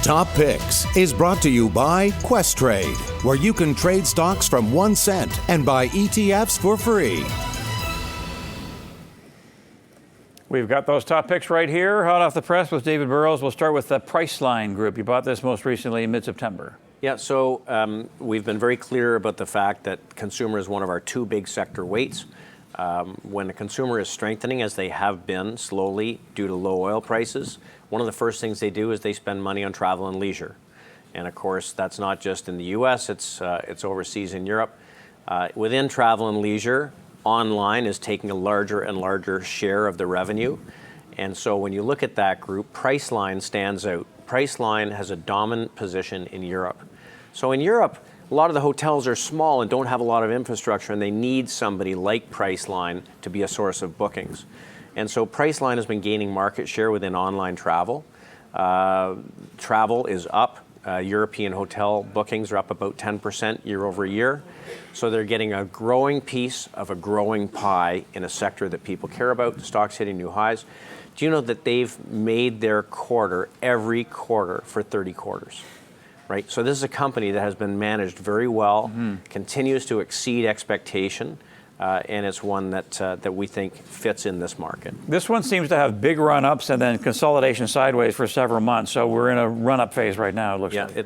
Top Picks is brought to you by Questrade, where you can trade stocks from 1 cent and buy ETFs for free. We've got those top picks right here, hot off the press with David Burrows. We'll start with the Priceline Group. You bought this most recently in mid-September. Yeah, so we've been very clear about the fact that consumer is one of our two big sector weights. When the consumer is strengthening, as they have been slowly due to low oil prices, one of the first things they do is they spend money on travel and leisure. And of course, that's not just in the US, it's overseas in Europe. Within travel and leisure, online is taking a larger and larger share of the revenue. And so when you look at that group, Priceline stands out. Priceline has a dominant position in Europe. So in Europe, a lot of the hotels are small and don't have a lot of infrastructure, and they need somebody like Priceline to be a source of bookings. And so Priceline has been gaining market share within online travel. Travel is up. European hotel bookings are up about 10% year over year. So they're getting a growing piece of a growing pie in a sector that people care about. The stock's hitting new highs. Do you know that they've made their quarter every quarter for 30 quarters? Right? So this is a company that has been managed very well, continues to exceed expectation, and it's one that we think fits in this market. This one seems to have big run-ups and then consolidation sideways for several months. So we're in a run-up phase right now, it looks like.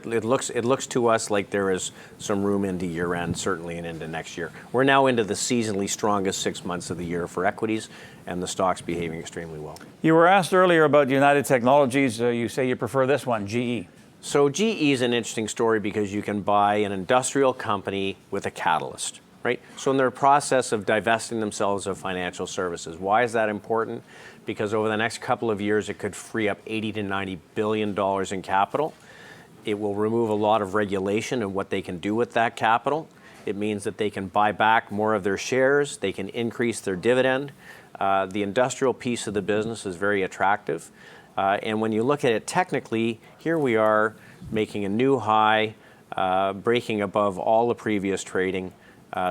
It looks to us like there is some room into year-end, certainly, and into next year. We're now into the seasonally strongest 6 months of the year for equities, and the stock's behaving extremely well. You were asked earlier about United Technologies. You say you prefer this one, GE. So GE is an interesting story because you can buy an industrial company with a catalyst. Right? So in their process of divesting themselves of financial services, why is that important? Because over the next couple of years, it could free up $80 to $90 billion in capital. It will remove a lot of regulation and what they can do with that capital. It means that they can buy back more of their shares. They can increase their dividend. The industrial piece of the business is very attractive. And when you look at it technically, here we are making a new high, breaking above all the previous trading.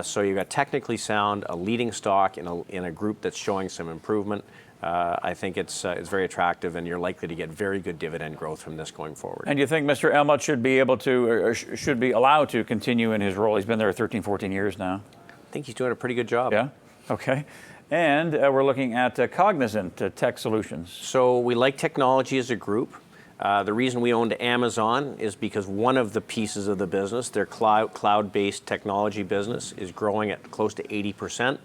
So you've got technically sound, a leading stock in a group that's showing some improvement. I think it's very attractive, and you're likely to get very good dividend growth from this going forward. And you think Mr. Elmott should be able to, or should be allowed to continue in his role? He's been there 13, 14 years now. I think he's doing a pretty good job. Yeah? Okay. And we're looking at Cognizant Tech Solutions. So we like technology as a group. The reason we owned Amazon is because one of the pieces of the business, their cloud-based technology business, is growing at close to 80%.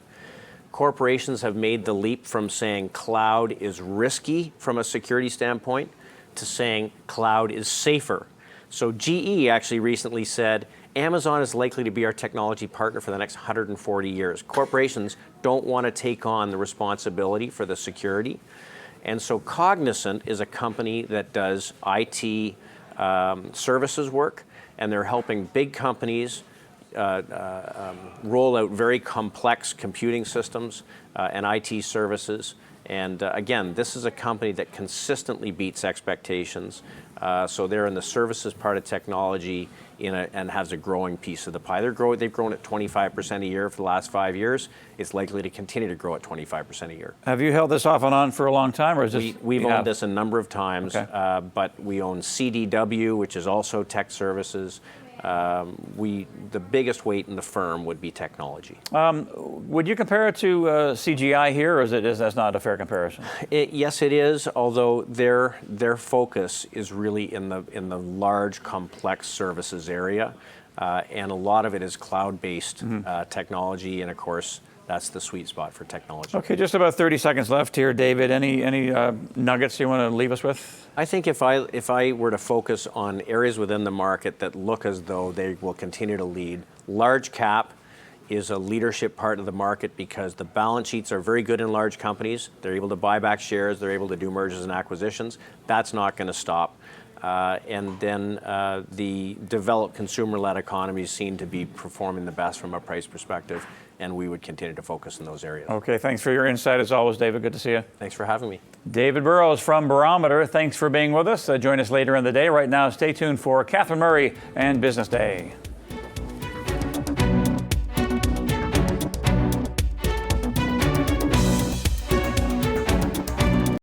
Corporations have made the leap from saying cloud is risky from a security standpoint to saying cloud is safer. So GE actually recently said, Amazon is likely to be our technology partner for the next 140 years. Corporations don't want to take on the responsibility for the security. And so Cognizant is a company that does IT services work, and they're helping big companies roll out very complex computing systems and IT services. And again, this is a company that consistently beats expectations. So they're in the services part of technology and has a growing piece of the pie. They've grown at 25% a year for the last 5 years. It's likely to continue to grow at 25% a year. Have you held this off and on for a long time, or is this? We've owned this a number of times, okay. But we own CDW, which is also tech services. The biggest weight in the firm would be technology. Would you compare it to CGI here, or that's not a fair comparison? Yes, it is. Although their focus is really in the large, complex services area, and a lot of it is cloud-based technology, and of course, that's the sweet spot for technology. Okay, just about 30 seconds left here, David. Any nuggets you want to leave us with? I think if I were to focus on areas within the market that look as though they will continue to lead, large cap is a leadership part of the market because the balance sheets are very good in large companies. They're able to buy back shares. They're able to do mergers and acquisitions. That's not going to stop. And then the developed consumer-led economies seem to be performing the best from a price perspective, and we would continue to focus in those areas. Okay, thanks for your insight as always, David. Good to see you. Thanks for having me. David Burrows from Barometer, thanks for being with us. Join us later in the day. Right now, stay tuned for Catherine Murray and Business Day.